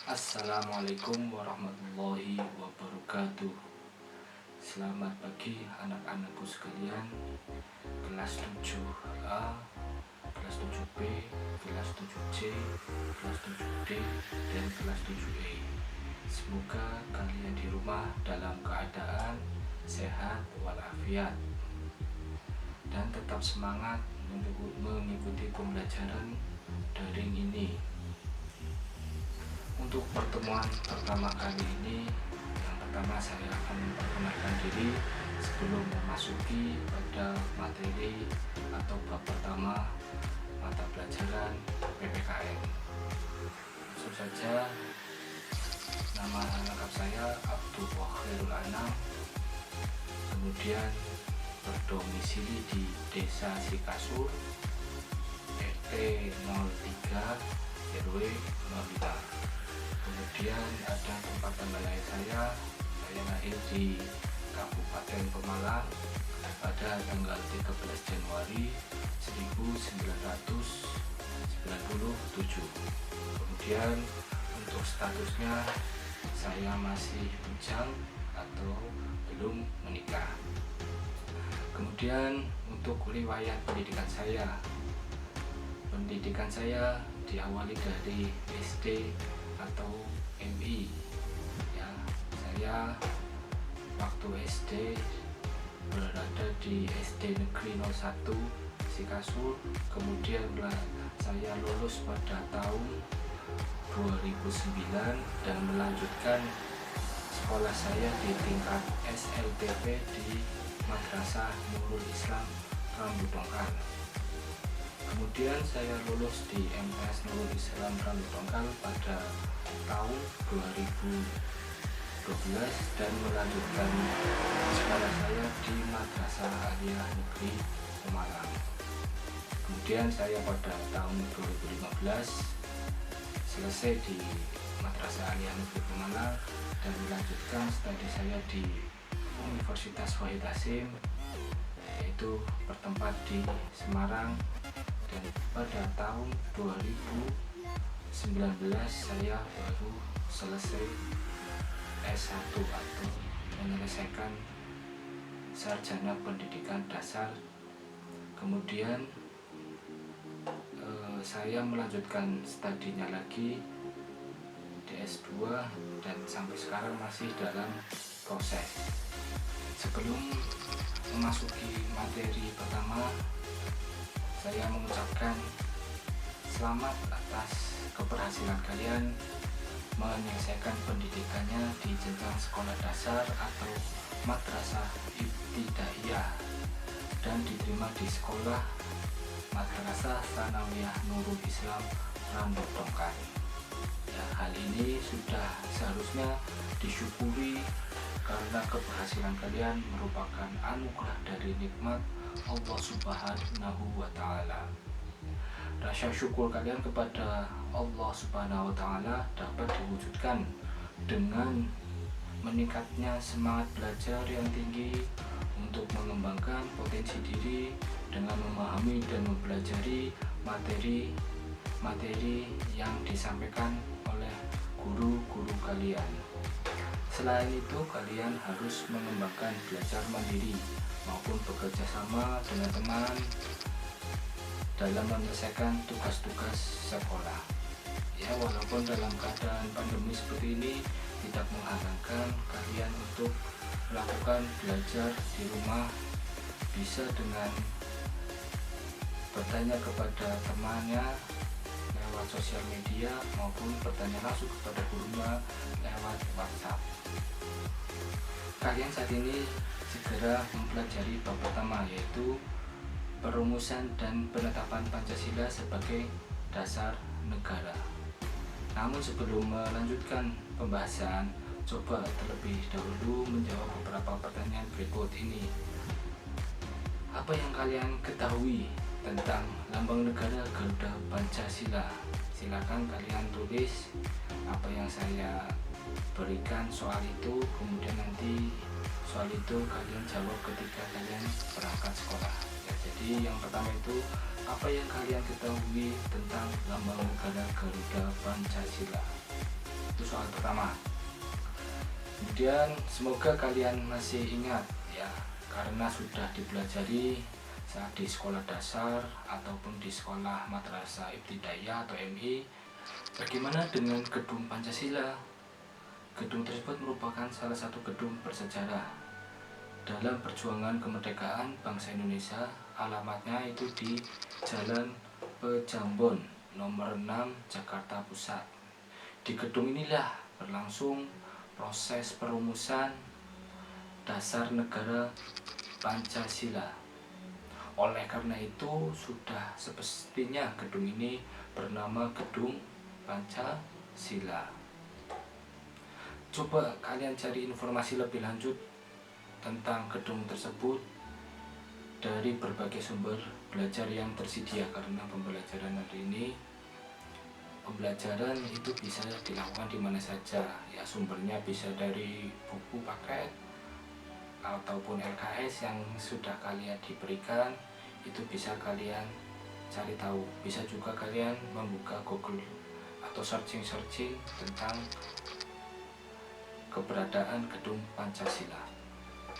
Assalamualaikum warahmatullahi wabarakatuh. Selamat pagi anak-anakku sekalian. Kelas 7A, kelas 7B, kelas 7C, kelas 7D, dan kelas 7E. Semoga kalian di rumah dalam keadaan sehat walafiat dan tetap semangat mengikuti pembelajaran daring ini. Untuk pertemuan pertama kali ini, yang pertama saya akan memperkenalkan diri sebelum memasuki pada materi atau bab pertama mata pelajaran PPKN. Langsung saja, nama lengkap saya Abdul Wahirul Anam, kemudian berdomisili di Desa Sikasur, RT 03, RW 05. Kemudian ada tempat tanggal lahir saya lahir di Kabupaten Pemalang pada tanggal 13 Januari 1997. Kemudian untuk statusnya saya masih bujang atau belum menikah. Kemudian untuk riwayat pendidikan saya diawali dari SD atau MI ya. Saya waktu SD berada di SD Negeri 01 Sikasur, kemudian saya lulus pada tahun 2009 dan melanjutkan sekolah saya di tingkat SLTP di Madrasah Nurul Islam Rambut Dongkal. Kemudian saya lulus di MS Nurul Islam Rambut Dongkal pada tahun 2012 dan melanjutkan sekolah saya di Madrasah Aliyah Negeri Pemalang. Kemudian saya pada tahun 2015 selesai di Madrasah Aliyah Negeri Pemalang dan melanjutkan studi saya di Universitas Wahid Hasim, yaitu bertempat di Semarang. Dan pada tahun 2019 saya baru selesai S1 atau menyelesaikan sarjana pendidikan dasar. Kemudian saya melanjutkan studinya lagi di S2 dan sampai sekarang masih dalam proses. Sebelum memasuki materi pertama, saya mengucapkan selamat atas keberhasilan kalian menyelesaikan pendidikannya di jenjang sekolah dasar atau madrasah ibtidaiyah dan diterima di sekolah Madrasah Tsanawiyah Nurul Islam Rambut Dongkal. Ya, hal ini sudah seharusnya disyukuri karena keberhasilan kalian merupakan anugerah dari nikmat Allah Subhanahu wa Ta'ala. Rasa syukur kalian kepada Allah Subhanahu wa Ta'ala dapat diwujudkan dengan meningkatnya semangat belajar yang tinggi untuk mengembangkan potensi diri dengan memahami dan mempelajari materi yang disampaikan oleh guru-guru kalian. Selain itu, kalian harus mengembangkan belajar mandiri maupun bekerja sama dengan teman dalam menyelesaikan tugas-tugas sekolah. Ya, walaupun dalam keadaan pandemi seperti ini tidak menghalangi kalian untuk melakukan belajar di rumah, bisa dengan bertanya kepada temannya lewat sosial media maupun bertanya langsung kepada gurunya lewat WhatsApp. Kalian saat ini segera mempelajari bab pertama, yaitu perumusan dan penetapan Pancasila sebagai dasar negara. Namun sebelum melanjutkan pembahasan, coba terlebih dahulu menjawab beberapa pertanyaan berikut ini. Apa yang kalian ketahui tentang lambang negara Garuda Pancasila? Silakan kalian tulis apa yang saya berikan soal itu, kemudian nanti soal itu kalian jawab ketika kalian berangkat sekolah ya. Jadi yang pertama itu, apa yang kalian ketahui tentang lambang negara Garuda Pancasila? Itu soal pertama. Kemudian semoga kalian masih ingat ya, karena sudah dipelajari saat di sekolah dasar ataupun di sekolah Madrasah Ibtidaiyah atau MI. Bagaimana dengan Gedung Pancasila? Gedung tersebut merupakan salah satu gedung bersejarah dalam perjuangan kemerdekaan bangsa Indonesia. Alamatnya itu di Jalan Pejambon nomor 6 Jakarta Pusat. Di gedung inilah berlangsung proses perumusan dasar negara Pancasila. Oleh karena itu sudah semestinya gedung ini bernama Gedung Pancasila. Coba kalian cari informasi lebih lanjut tentang gedung tersebut dari berbagai sumber belajar yang tersedia, karena pembelajaran hari ini itu bisa dilakukan di mana saja ya, sumbernya bisa dari buku paket ataupun LKS yang sudah kalian diberikan, itu bisa kalian cari tahu. Bisa juga kalian membuka Google atau searching tentang keberadaan Gedung Pancasila.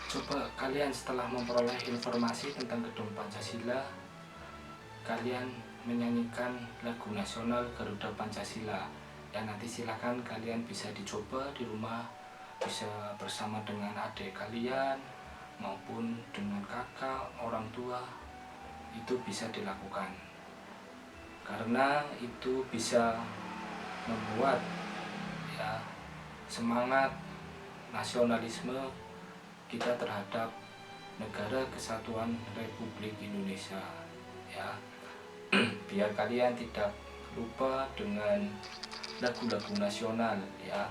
Coba kalian setelah memperoleh informasi tentang Gedung Pancasila, kalian menyanyikan lagu nasional Garuda Pancasila. Dan nanti silakan kalian bisa dicoba di rumah, bisa bersama dengan adik kalian maupun dengan kakak, orang tua, itu bisa dilakukan. Karena itu bisa membuat ya semangat nasionalisme kita terhadap Negara Kesatuan Republik Indonesia ya. Biar kalian tidak lupa dengan lagu-lagu nasional ya,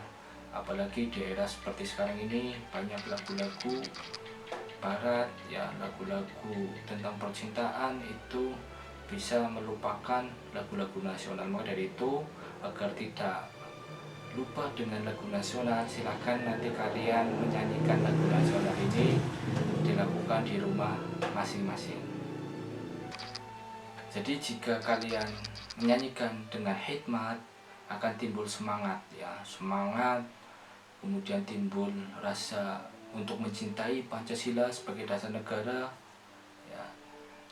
apalagi di era seperti sekarang ini banyak lagu-lagu barat ya, lagu-lagu tentang percintaan itu bisa melupakan lagu-lagu nasional. Maka dari itu, agar tidak lupa dengan lagu nasional, silakan nanti kalian menyanyikan lagu nasional ini dilakukan di rumah masing-masing. Jadi jika kalian menyanyikan dengan hikmat, akan timbul semangat ya, semangat, kemudian timbul rasa untuk mencintai Pancasila sebagai dasar negara ya.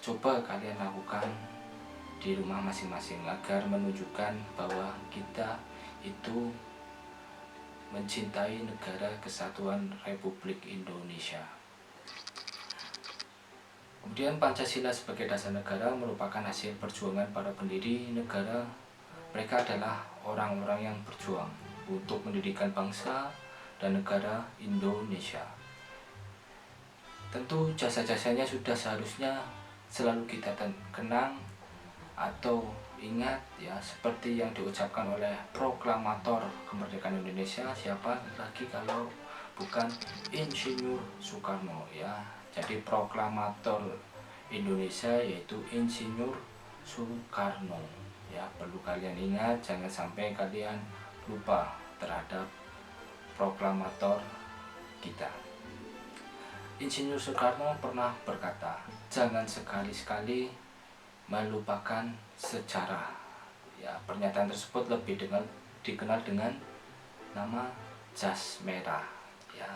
Coba kalian lakukan di rumah masing-masing agar menunjukkan bahwa kita itu mencintai Negara Kesatuan Republik Indonesia. Kemudian Pancasila sebagai dasar negara merupakan hasil perjuangan para pendiri negara. Mereka adalah orang-orang yang berjuang untuk mendirikan bangsa dan negara Indonesia. Tentu jasa-jasanya sudah seharusnya selalu kita kenang atau ingat ya, seperti yang diucapkan oleh proklamator kemerdekaan Indonesia, siapa lagi kalau bukan Insinyur Soekarno ya. Jadi proklamator Indonesia yaitu Insinyur Soekarno ya, perlu kalian ingat, jangan sampai kalian lupa terhadap proklamator kita. Insinyur Soekarno pernah berkata, jangan sekali-sekali melupakan sejarah ya. Pernyataan tersebut lebih dikenal dengan nama jas merah ya.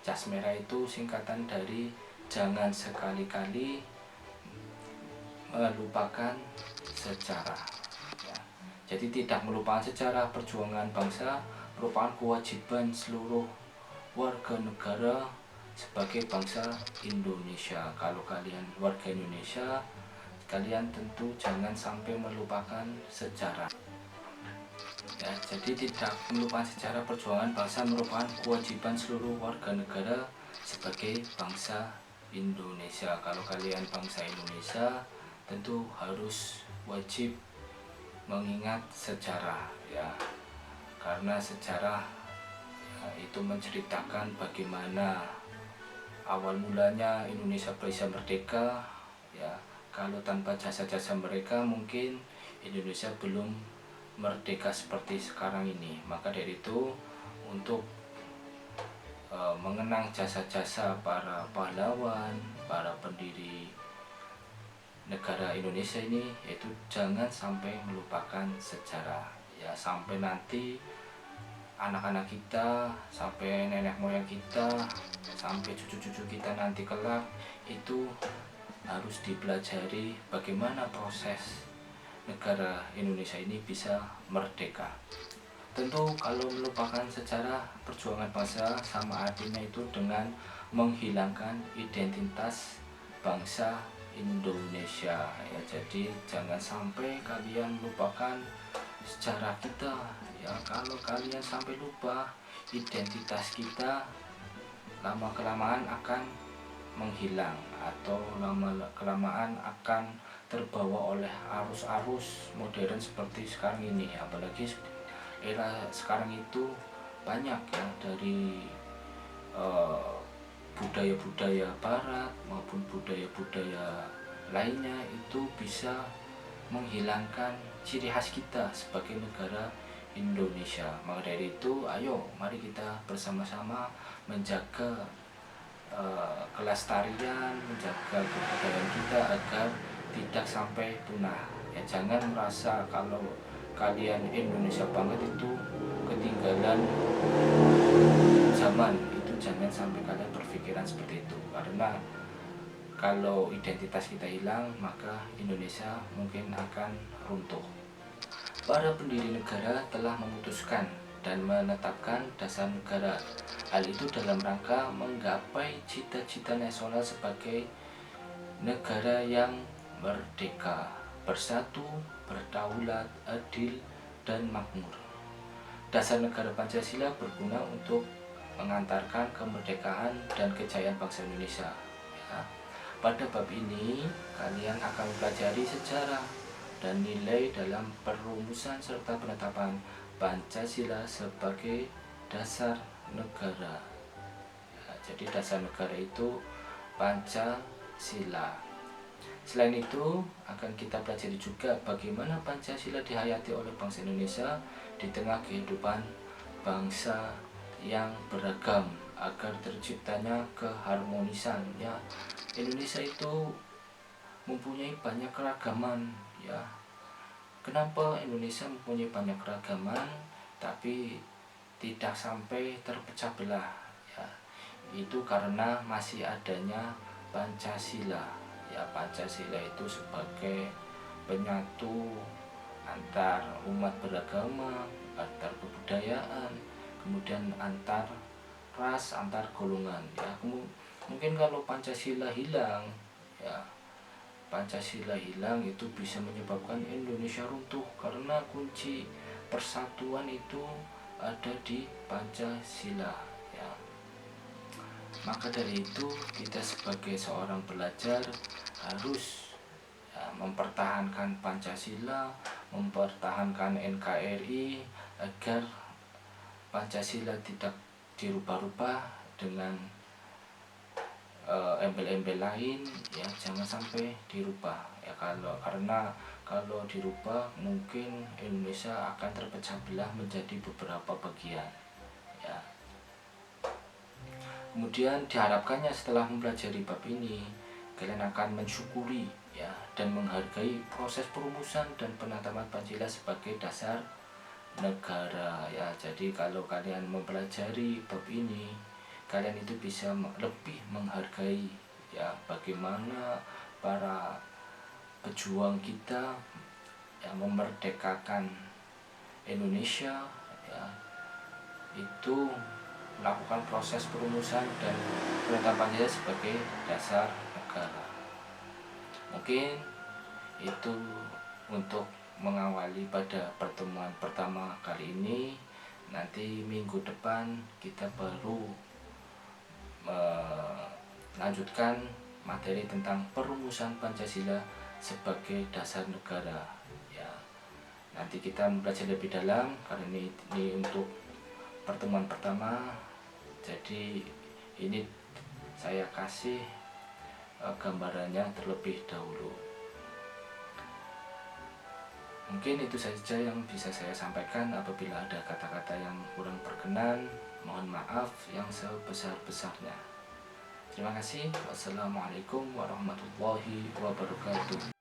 Jas merah itu singkatan dari jangan sekali-kali melupakan sejarah ya. Jadi tidak melupakan sejarah perjuangan bangsa merupakan kewajiban seluruh warga negara sebagai bangsa Indonesia. Kalau kalian warga Indonesia, kalian tentu jangan sampai melupakan sejarah ya. Jadi tidak melupakan sejarah perjuangan bangsa merupakan kewajiban seluruh warga negara sebagai bangsa Indonesia. Kalau kalian bangsa Indonesia, tentu harus wajib mengingat sejarah ya, karena sejarah ya, itu menceritakan bagaimana awal mulanya Indonesia bisa merdeka ya. Kalau tanpa jasa-jasa mereka mungkin Indonesia belum merdeka seperti sekarang ini. Maka dari itu, untuk mengenang jasa-jasa para pahlawan, para pendiri negara Indonesia ini, yaitu jangan sampai melupakan sejarah ya, sampai nanti anak-anak kita, sampai nenek moyang kita, sampai cucu-cucu kita nanti kelak, itu harus dipelajari bagaimana proses negara Indonesia ini bisa merdeka. Tentu kalau melupakan sejarah perjuangan bangsa sama artinya itu dengan menghilangkan identitas bangsa Indonesia ya. Jadi jangan sampai kalian lupakan sejarah kita ya. Kalau kalian sampai lupa identitas kita, lama kelamaan akan menghilang atau lama kelamaan akan terbawa oleh arus-arus modern seperti sekarang ini. Apalagi era sekarang itu banyak ya dari budaya-budaya barat maupun budaya-budaya lainnya itu bisa menghilangkan ciri khas kita sebagai negara Indonesia. Maka dari itu, ayo mari kita bersama-sama menjaga kelestarian, menjaga kebudayaan kita agar tidak sampai punah. Ya, jangan merasa kalau kalian Indonesia banget itu ketinggalan zaman. Itu jangan sampai kalian berpikiran seperti itu, karena kalau identitas kita hilang maka Indonesia mungkin akan runtuh. Para pendiri negara telah memutuskan dan menetapkan dasar negara. Hal itu dalam rangka menggapai cita-cita nasional sebagai negara yang merdeka, bersatu, berdaulat, adil, dan makmur. Dasar negara Pancasila berguna untuk mengantarkan kemerdekaan dan kejayaan bangsa Indonesia. Ya. Pada bab ini, kalian akan mempelajari sejarah dan nilai dalam perumusan serta penetapan Pancasila sebagai dasar negara. Ya, jadi dasar negara itu Pancasila. Selain itu, akan kita pelajari juga bagaimana Pancasila dihayati oleh bangsa Indonesia di tengah kehidupan bangsa yang beragam agar terciptanya keharmonisan. Ya, Indonesia itu mempunyai banyak keragaman ya. Kenapa Indonesia mempunyai banyak keragaman tapi tidak sampai terpecah belah ya? Itu karena masih adanya Pancasila. Ya, Pancasila itu sebagai penyatu antar umat beragama, antar kebudayaan, kemudian antar ras, antar golongan ya. Mungkin kalau Pancasila hilang ya, Pancasila hilang itu bisa menyebabkan Indonesia runtuh, karena kunci persatuan itu ada di Pancasila ya. Maka dari itu kita sebagai seorang pelajar harus ya, mempertahankan Pancasila, mempertahankan NKRI agar Pancasila tidak dirubah-rubah dengan embel-embel lain ya. Jangan sampai dirubah ya, karena kalau dirubah mungkin Indonesia akan terpecah belah menjadi beberapa bagian ya. Kemudian diharapkannya setelah mempelajari bab ini, kalian akan mensyukuri ya dan menghargai proses perumusan dan penetapan Pancasila sebagai dasar negara ya. Jadi kalau kalian mempelajari bab ini, kalian itu bisa lebih menghargai ya bagaimana para pejuang kita yang memerdekakan Indonesia ya, itu melakukan proses perumusan dan penetapannya sebagai dasar negara. Mungkin itu untuk mengawali pada pertemuan pertama kali ini. Nanti minggu depan kita baru melanjutkan materi tentang perumusan Pancasila sebagai dasar negara ya. Nanti kita mempelajari lebih dalam karena ini untuk pertemuan pertama. Jadi ini saya kasih gambarannya terlebih dahulu. Mungkin itu saja yang bisa saya sampaikan. Apabila ada kata-kata yang kurang berkenan, mohon maaf yang sebesar-besarnya. Terima kasih. Wassalamualaikum warahmatullahi wabarakatuh.